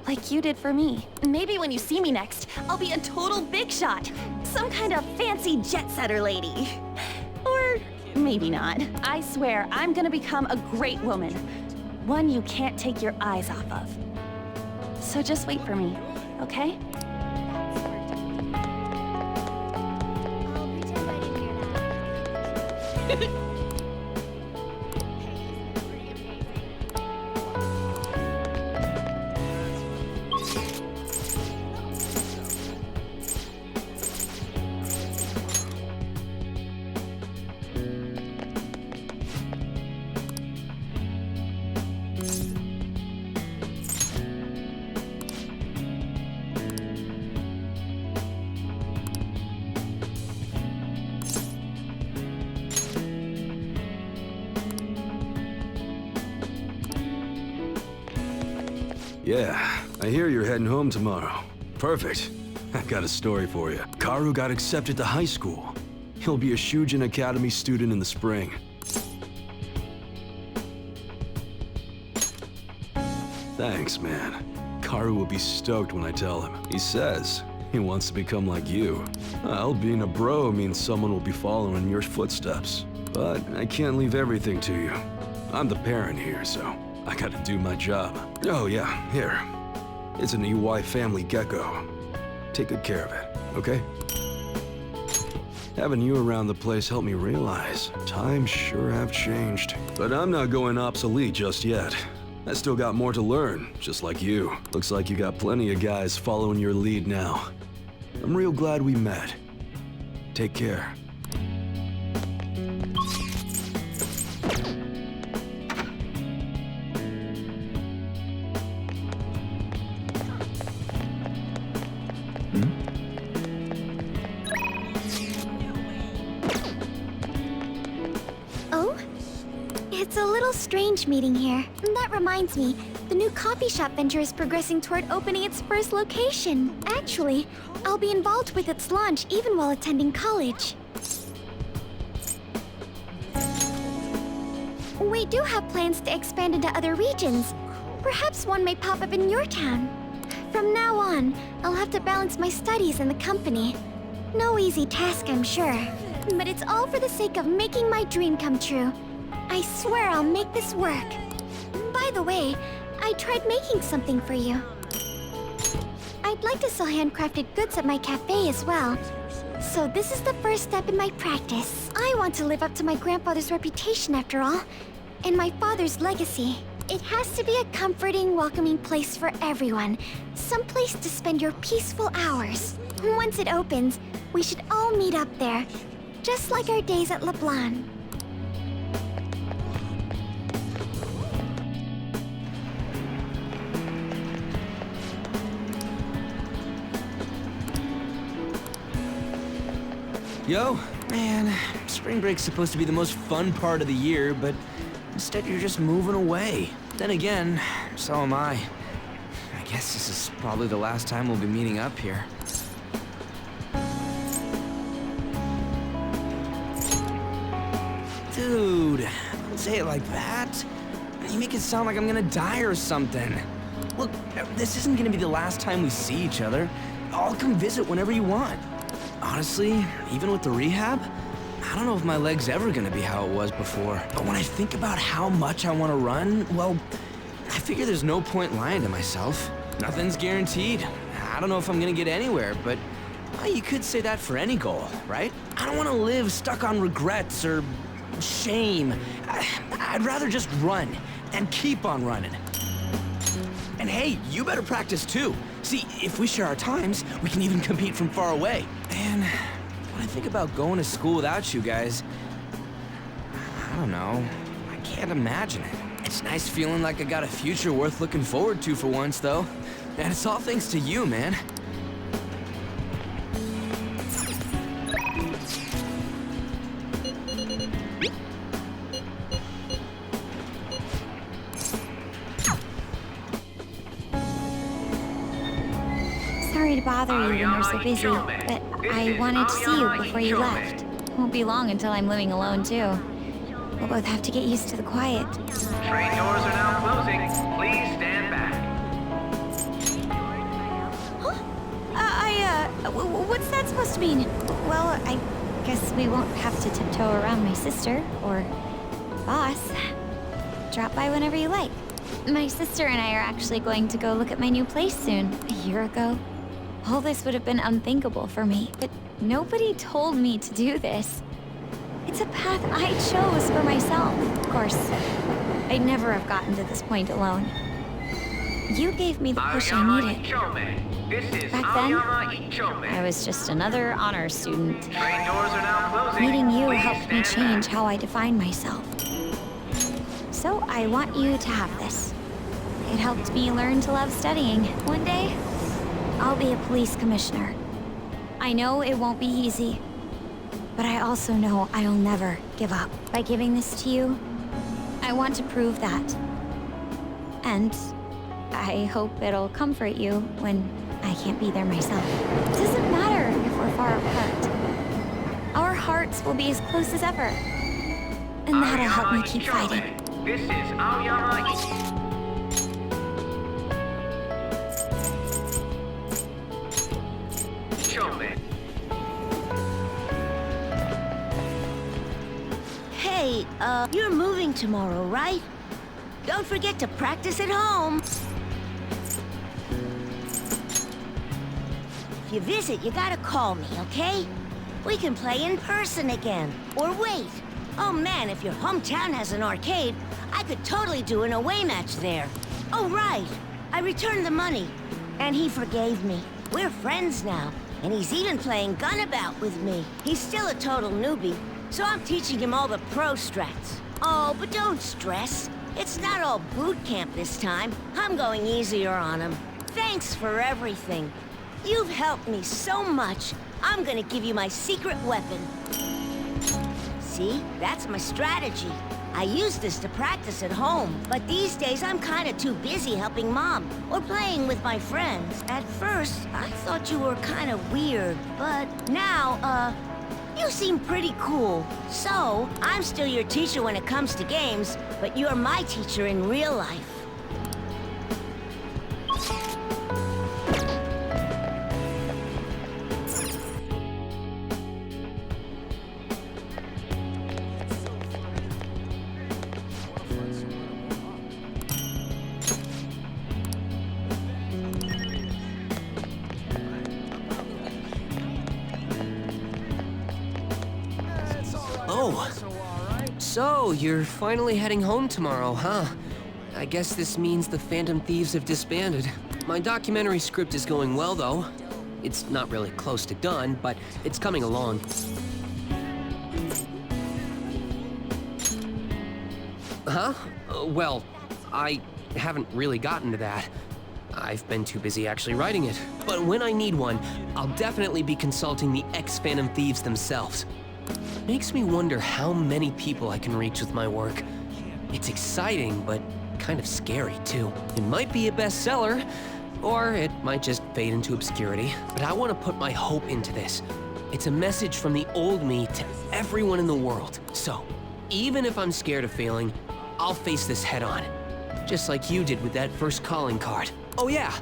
like you did for me. Maybe when you see me next, I'll be a total big shot. Some kind of fancy jet-setter lady. Or maybe not. I swear, I'm gonna become a great woman. One you can't take your eyes off of. So just wait for me, okay? Yeah, I hear you're heading home tomorrow. Perfect. I got a story for you. Karu got accepted to high school. He'll be a Shujin Academy student in the spring. Thanks, man. Karu will be stoked when I tell him. He says he wants to become like you. Well, being a bro means someone will be following in your footsteps. But I can't leave everything to you. I'm the parent here, so I gotta do my job. Oh yeah, here. It's an EY family gecko. Take good care of it, okay? Having you around the place helped me realize times sure have changed. But I'm not going obsolete just yet. I still got more to learn, just like you. Looks like you got plenty of guys following your lead now. I'm real glad we met. Take care. Oh? It's a little strange meeting here. That reminds me, the new coffee shop venture is progressing toward opening its first location. Actually, I'll be involved with its launch even while attending college. We do have plans to expand into other regions. Perhaps one may pop up in your town. From now on, I'll have to balance my studies and the company. No easy task, I'm sure. But it's all for the sake of making my dream come true. I swear I'll make this work. By the way, I tried making something for you. I'd like to sell handcrafted goods at my cafe as well. So this is the first step in my practice. I want to live up to my grandfather's reputation after all, and my father's legacy. It has to be a comforting, welcoming place for everyone. Some place to spend your peaceful hours. Once it opens, we should all meet up there. Just like our days at LeBlanc. Yo, man, spring break's supposed to be the most fun part of the year, but instead you're just moving away. Then again, so am I. I guess this is probably the last time we'll be meeting up here. Dude, don't say it like that. You make it sound like I'm gonna die or something. Look, this isn't gonna be the last time we see each other. I'll come visit whenever you want. Honestly, even with the rehab, I don't know if my leg's ever gonna be how it was before. But when I think about how much I want to run, well, I figure there's no point lying to myself. Nothing's guaranteed. I don't know if I'm gonna get anywhere, but you could say that for any goal, right? I don't want to live stuck on regrets or shame. I'd rather just run and keep on running. And hey, you better practice too. See, if we share our times, we can even compete from far away. And when I think about going to school without you guys, I don't know. I can't imagine it. It's nice feeling like I got a future worth looking forward to for once, though. And it's all thanks to you, man. sorry to bother you when you're so busy, but I wanted to see you before you left. Won't be long until I'm living alone, too. We'll both have to get used to the quiet. Train doors are now closing. Please stand back. What's that supposed to mean? Well, I guess we won't have to tiptoe around my sister, or boss. Drop by whenever you like. My sister and I are actually going to go look at my new place soon. A year ago, all this would have been unthinkable for me, but nobody told me to do this. It's a path I chose for myself. Of course, I'd never have gotten to this point alone. You gave me the push I needed. Back then, I was just another honors student. Meeting you helped me change how I define myself. So I want you to have this. It helped me learn to love studying. One day, I'll be a police commissioner. I know it won't be easy, but I also know I'll never give up. By giving this to you, I want to prove that. And I hope it'll comfort you when I can't be there myself. It doesn't matter if we're far apart. Our hearts will be as close as ever. And that'll help me keep fighting. This is Aoyama. Hey, you're moving tomorrow, right? Don't forget to practice at home. If you visit, you gotta call me, okay? We can play in person again. Or wait. Oh man, if your hometown has an arcade, I could totally do an away match there. Oh right, I returned the money, and he forgave me. We're friends now, and he's even playing Gunabout with me. He's still a total newbie, so I'm teaching him all the pro strats. Oh, but don't stress. It's not all boot camp this time. I'm going easier on him. Thanks for everything. You've helped me so much. I'm gonna give you my secret weapon. See, that's my strategy. I use this to practice at home, but these days I'm kinda too busy helping Mom or playing with my friends. At first, I thought you were kinda weird, but now, you seem pretty cool. So, I'm still your teacher when it comes to games, but you're my teacher in real life. Oh, so you're finally heading home tomorrow, huh? I guess this means the Phantom Thieves have disbanded. My documentary script is going well, though. It's not really close to done, but it's coming along. Huh? Well, I haven't really gotten to that. I've been too busy actually writing it. But when I need one, I'll definitely be consulting the ex-Phantom Thieves themselves. Makes me wonder how many people I can reach with my work. It's exciting, but kind of scary, too. It might be a bestseller, or it might just fade into obscurity. But I want to put my hope into this. It's a message from the old me to everyone in the world. So, even if I'm scared of failing, I'll face this head on. Just like you did with that first calling card. Oh yeah,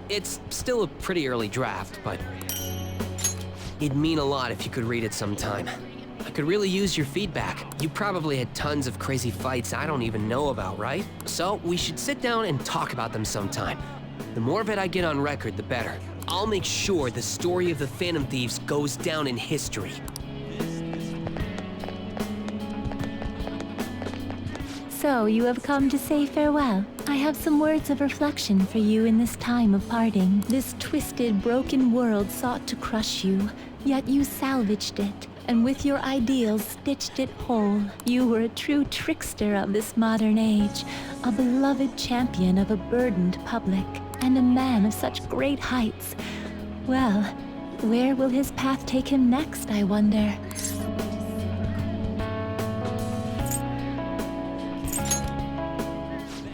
it's still a pretty early draft, but it'd mean a lot if you could read it sometime. I could really use your feedback. You probably had tons of crazy fights I don't even know about, right? So we should sit down and talk about them sometime. The more of it I get on record, the better. I'll make sure the story of the Phantom Thieves goes down in history. So you have come to say farewell. I have some words of reflection for you in this time of parting. This twisted, broken world sought to crush you, yet you salvaged it, and with your ideals stitched it whole. You were a true trickster of this modern age, a beloved champion of a burdened public, and a man of such great heights. Well, where will his path take him next, I wonder?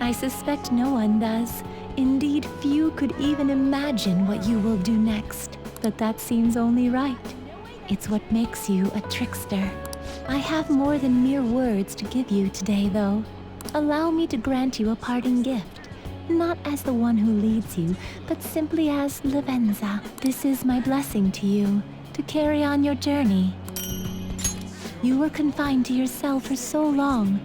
I suspect no one does. Indeed, few could even imagine what you will do next. But that seems only right. It's what makes you a trickster. I have more than mere words to give you today, though. Allow me to grant you a parting gift. Not as the one who leads you, but simply as Lavenza. This is my blessing to you, to carry on your journey. You were confined to your cell for so long.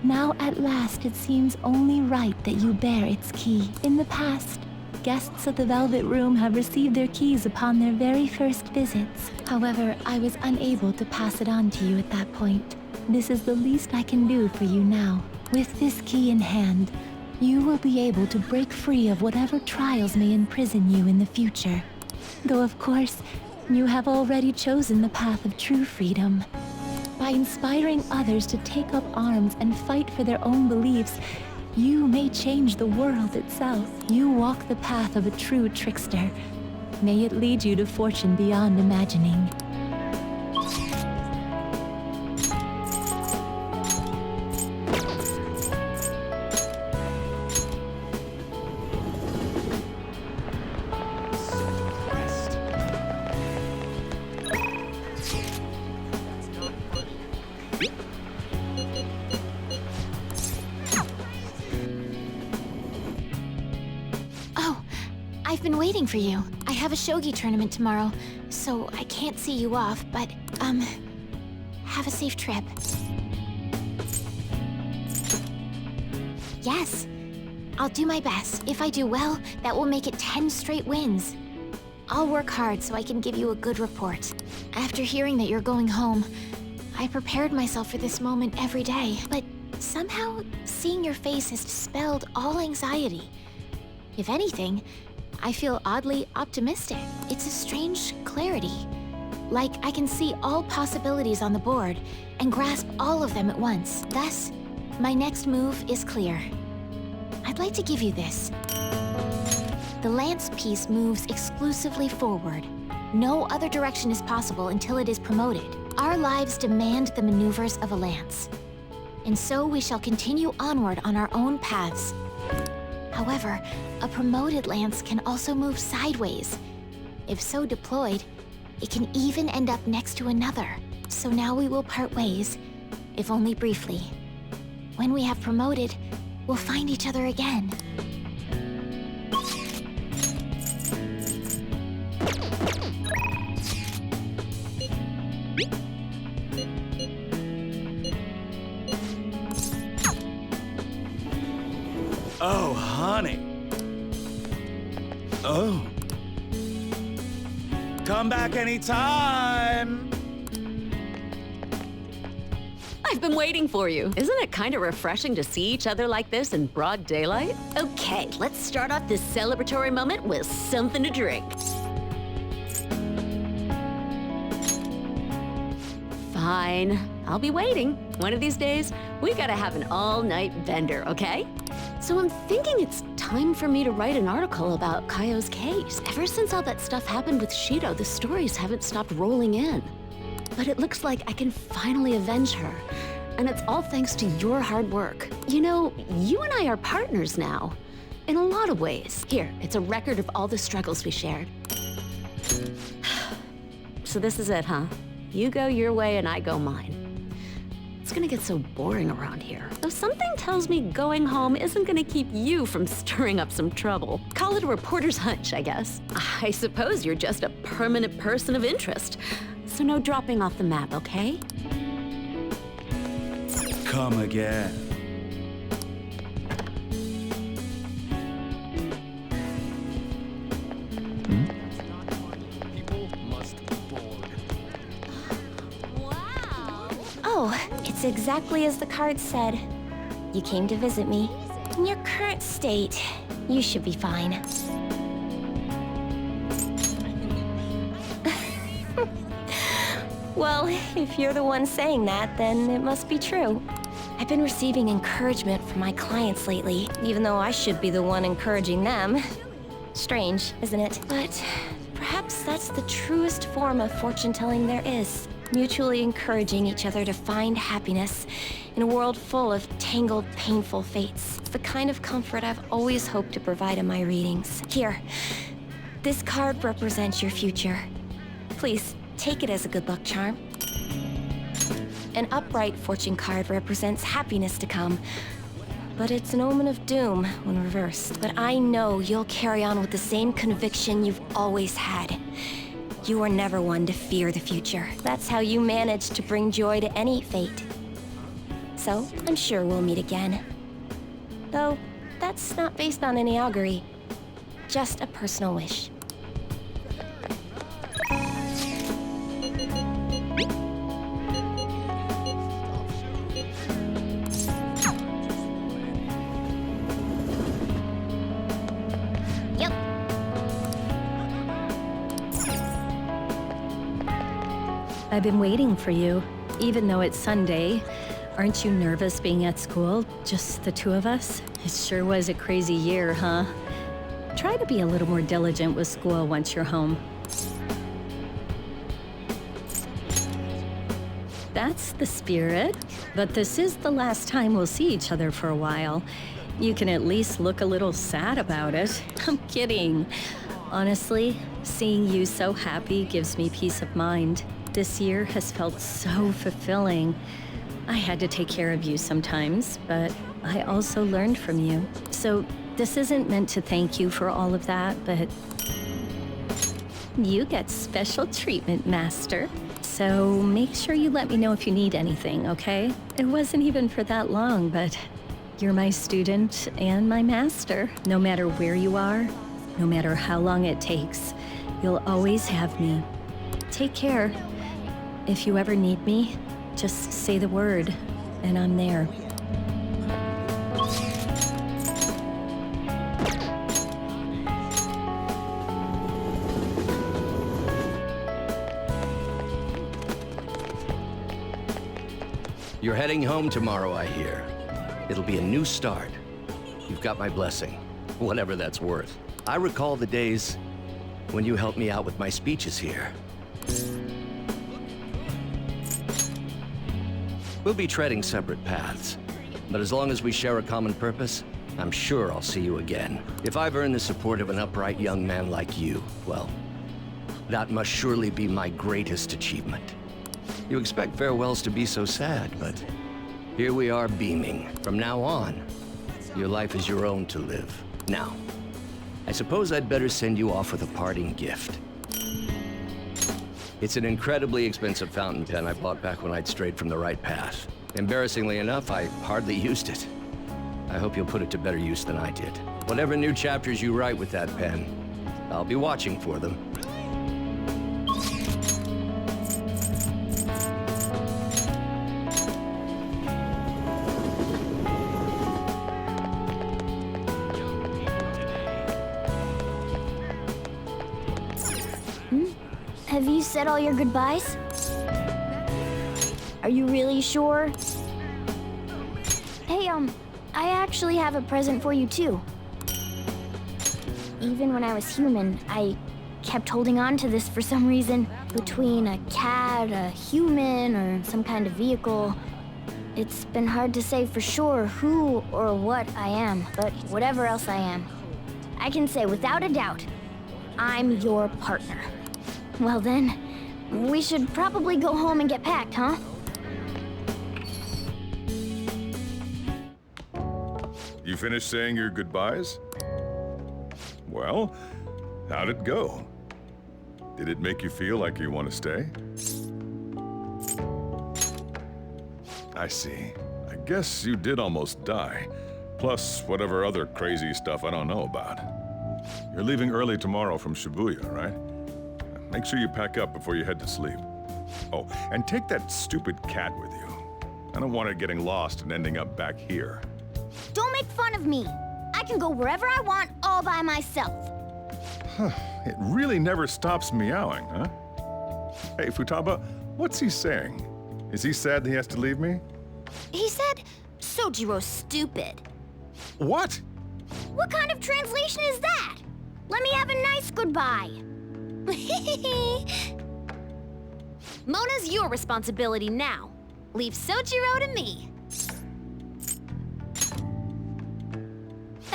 Now at last it seems only right that you bear its key. In the past, guests of the Velvet Room have received their keys upon their very first visits. However, I was unable to pass it on to you at that point. This is the least I can do for you now. With this key in hand, you will be able to break free of whatever trials may imprison you in the future. Though of course, you have already chosen the path of true freedom. By inspiring others to take up arms and fight for their own beliefs, you may change the world itself. You walk the path of a true trickster. May it lead you to fortune beyond imagining. I've been waiting for you. I have a shogi tournament tomorrow, so I can't see you off, but, have a safe trip. Yes, I'll do my best. If I do well, that will make it 10 straight wins. I'll work hard so I can give you a good report. After hearing that you're going home, I prepared myself for this moment every day, but somehow seeing your face has dispelled all anxiety. If anything, I feel oddly optimistic. It's a strange clarity. Like I can see all possibilities on the board and grasp all of them at once. Thus, my next move is clear. I'd like to give you this. The lance piece moves exclusively forward. No other direction is possible until it is promoted. Our lives demand the maneuvers of a lance. And so we shall continue onward on our own paths. However, a promoted lance can also move sideways. If so deployed, it can even end up next to another. So now we will part ways, if only briefly. When we have promoted, we'll find each other again. Oh, honey. Oh. Come back anytime. I've been waiting for you. Isn't it kind of refreshing to see each other like this in broad daylight? Okay, let's start off this celebratory moment with something to drink. Fine, I'll be waiting. One of these days, we gotta have an all-night bender, okay? So I'm thinking it's time for me to write an article about Kaio's case. Ever since all that stuff happened with Shido, the stories haven't stopped rolling in. But it looks like I can finally avenge her. And it's all thanks to your hard work. You know, you and I are partners now. In a lot of ways. Here, it's a record of all the struggles we shared. So this is it, huh? You go your way and I go mine. It's gonna get so boring around here. Though something tells me going home isn't gonna keep you from stirring up some trouble. Call it a reporter's hunch, I guess. I suppose you're just a permanent person of interest. So no dropping off the map, okay? Come again. Oh, it's exactly as the card said. You came to visit me. In your current state, you should be fine. Well, if you're the one saying that, then it must be true. I've been receiving encouragement from my clients lately, even though I should be the one encouraging them. Strange, isn't it? But perhaps that's the truest form of fortune-telling there is. Mutually encouraging each other to find happiness in a world full of tangled, painful fates. It's the kind of comfort I've always hoped to provide in my readings. Here, this card represents your future. Please, take it as a good luck charm. An upright fortune card represents happiness to come, but it's an omen of doom when reversed. But I know you'll carry on with the same conviction you've always had. You are never one to fear the future. That's how you manage to bring joy to any fate. So, I'm sure we'll meet again. Though, that's not based on any augury. Just a personal wish. I've been waiting for you, even though it's Sunday. Aren't you nervous being at school, just the two of us? It sure was a crazy year, huh? Try to be a little more diligent with school once you're home. That's the spirit. But this is the last time we'll see each other for a while. You can at least look a little sad about it. I'm kidding. Honestly, seeing you so happy gives me peace of mind. This year has felt so fulfilling. I had to take care of you sometimes, but I also learned from you. So this isn't meant to thank you for all of that, but you get special treatment, Master. So make sure you let me know if you need anything, okay? It wasn't even for that long, but you're my student and my master. No matter where you are, no matter how long it takes, you'll always have me. Take care. If you ever need me, just say the word, and I'm there. You're heading home tomorrow, I hear. It'll be a new start. You've got my blessing, whatever that's worth. I recall the days when you helped me out with my speeches here. We'll be treading separate paths, but as long as we share a common purpose, I'm sure I'll see you again. If I've earned the support of an upright young man like you, well, that must surely be my greatest achievement. You expect farewells to be so sad, but here we are beaming. From now on, your life is your own to live. Now, I suppose I'd better send you off with a parting gift. It's an incredibly expensive fountain pen I bought back when I'd strayed from the right path. Embarrassingly enough, I hardly used it. I hope you'll put it to better use than I did. Whatever new chapters you write with that pen, I'll be watching for them. Have you said all your goodbyes? Are you really sure? Hey, I actually have a present for you too. Even when I was human, I kept holding on to this for some reason. Between a cat, a human, or some kind of vehicle, it's been hard to say for sure who or what I am, but whatever else I am, I can say without a doubt, I'm your partner. Well then, we should probably go home and get packed, huh? You finished saying your goodbyes? Well, how'd it go? Did it make you feel like you want to stay? I see. I guess you did almost die. Plus, whatever other crazy stuff I don't know about. You're leaving early tomorrow from Shibuya, right? Make sure you pack up before you head to sleep. Oh, and take that stupid cat with you. I don't want it getting lost and ending up back here. Don't make fun of me. I can go wherever I want all by myself. It really never stops meowing, huh? Hey, Futaba, what's he saying? Is he sad that he has to leave me? He said, Sojiro's stupid. What? What kind of translation is that? Let me have a nice goodbye. Mona's your responsibility now. Leave Sojiro to me.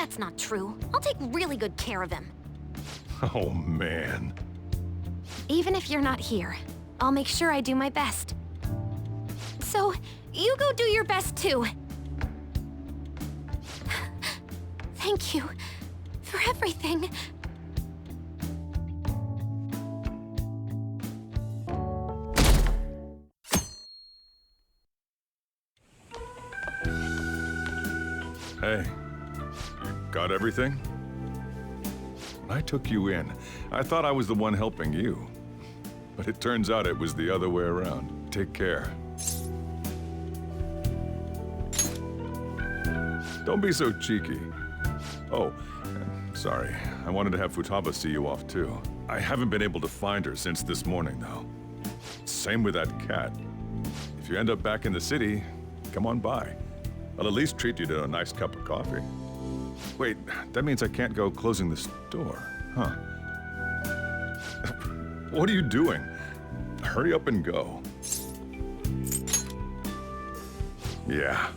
that's not true. I'll take really good care of him. Oh, man. Even if you're not here, I'll make sure I do my best. So, you go do your best too. Thank you for everything. Hey, you got everything? When I took you in, I thought I was the one helping you. But it turns out it was the other way around. Take care. Don't be so cheeky. Oh, sorry. I wanted to have Futaba see you off too. I haven't been able to find her since this morning, though. Same with that cat. If you end up back in the city, come on by. I'll at least treat you to a nice cup of coffee. Wait, that means I can't go closing the store, huh? What are you doing? Hurry up and go. Yeah.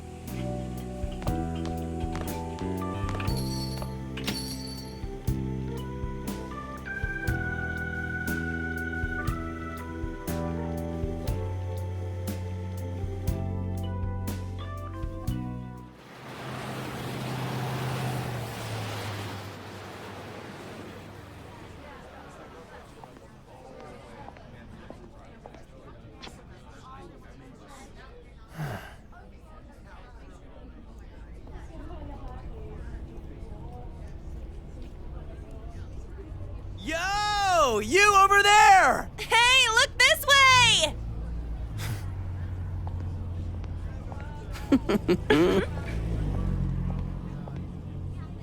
Yo! You over there! Hey, look this way!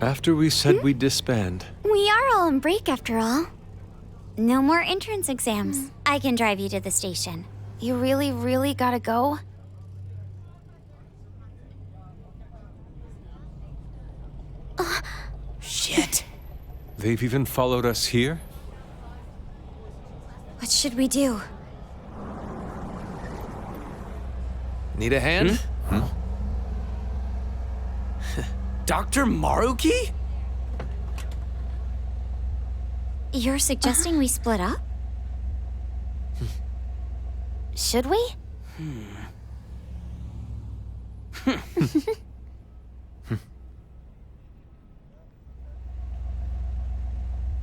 After we said we'd disband, We are all on break after all. No more entrance exams. I can drive you to the station. You really gotta go? Shit. they've even followed us here? What should we do? Need a hand? Dr. Maruki? You're suggesting we split up? Should we?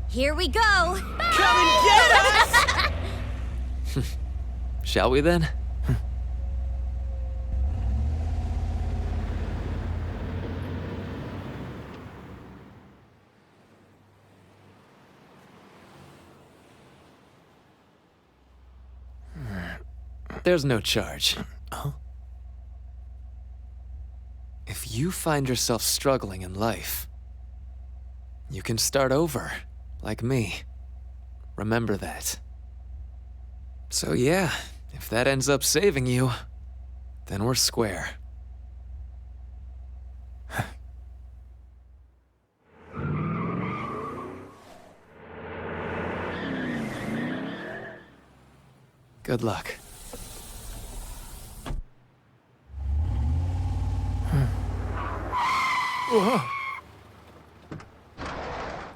Here we go! Come and get us! Shall we then? There's no charge. Huh? If you find yourself struggling in life, you can start over, like me. Remember that. So yeah, if that ends up saving you, then we're square. Good luck. Whoa.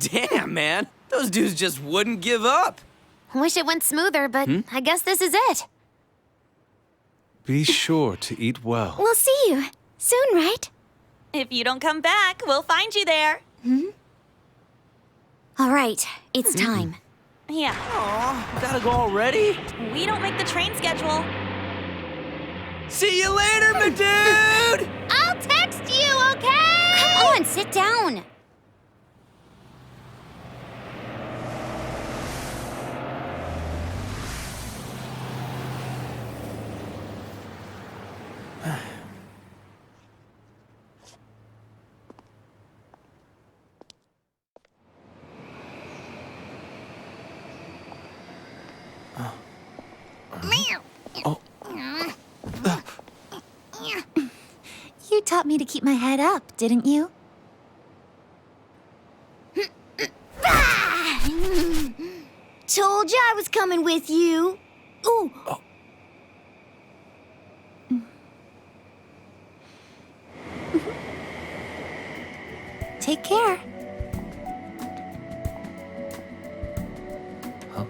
Damn, man. Those dudes just wouldn't give up. Wish it went smoother, but I guess this is it. Be sure to eat well. We'll see you soon, right? If you don't come back, we'll find you there. All right, it's time. Yeah. Aw, gotta go already? We don't make the train schedule. See you later, my dude! I'll text you, okay? Come on, sit down. You taught me to keep my head up, didn't you? Told you I was coming with you. Ooh. Take care. Huh?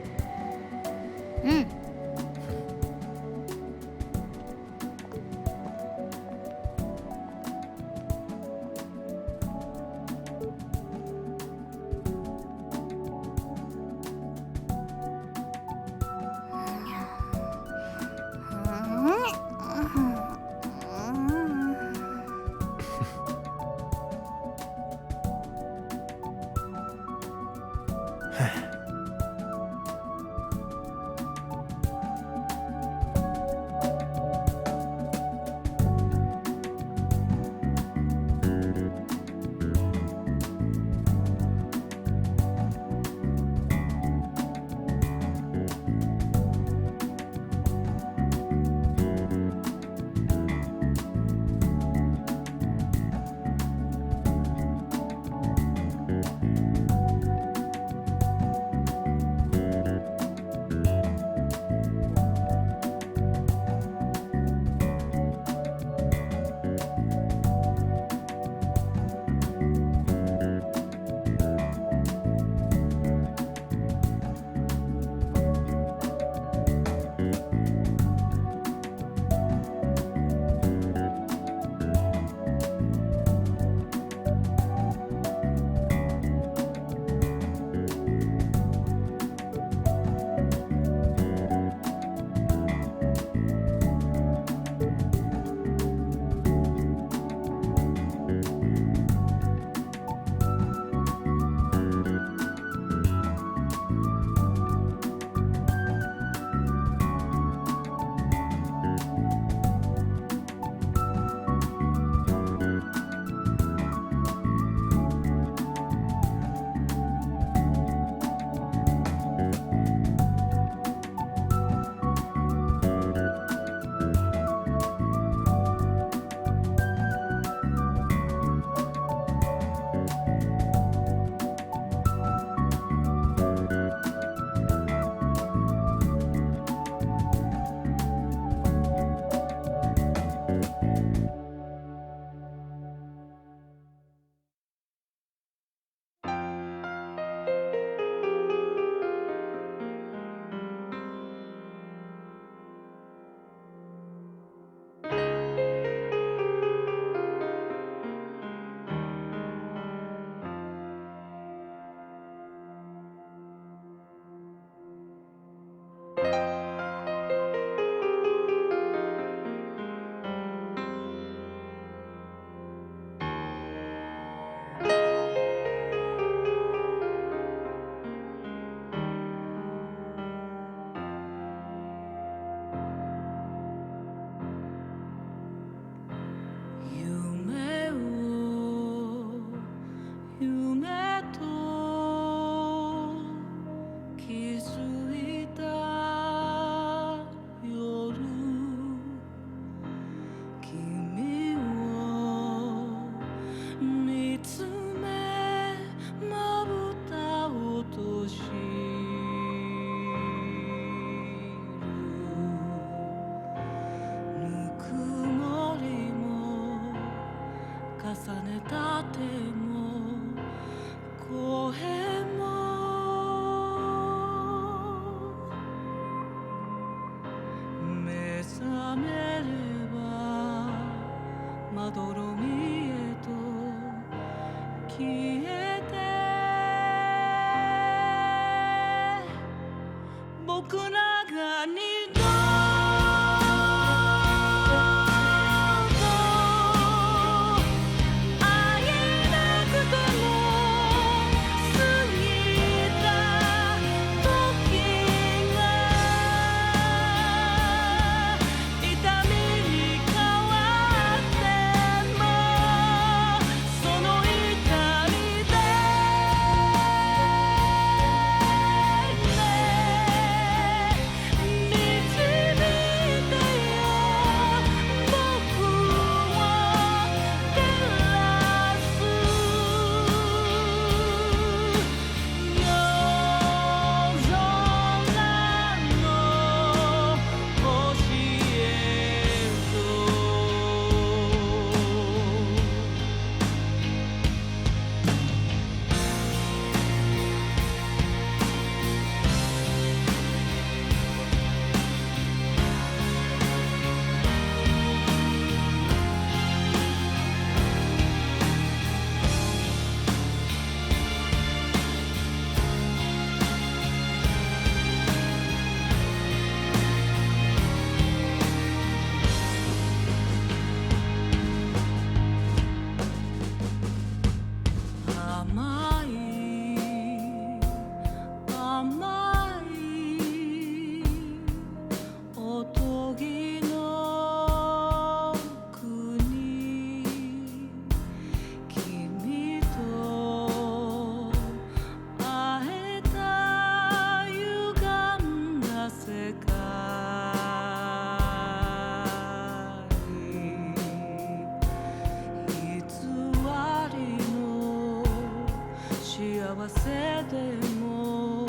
せでも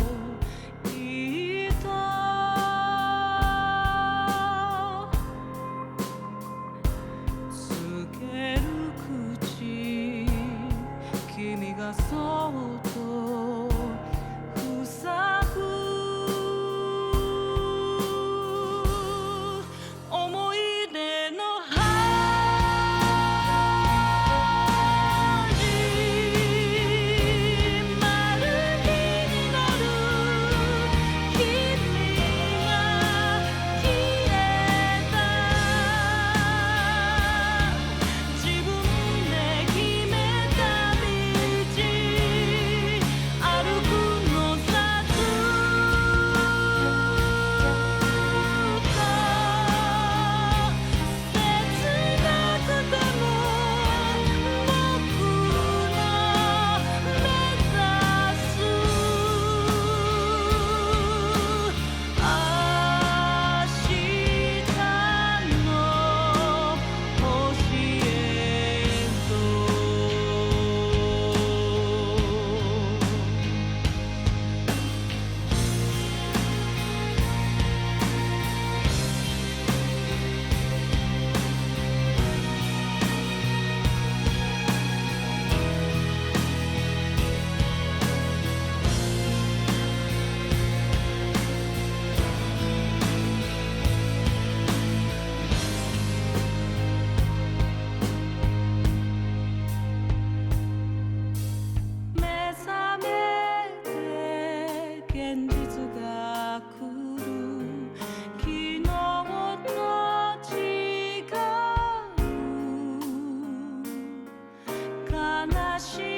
いいとつける口君がそっと塞ぐ思い出の悲しい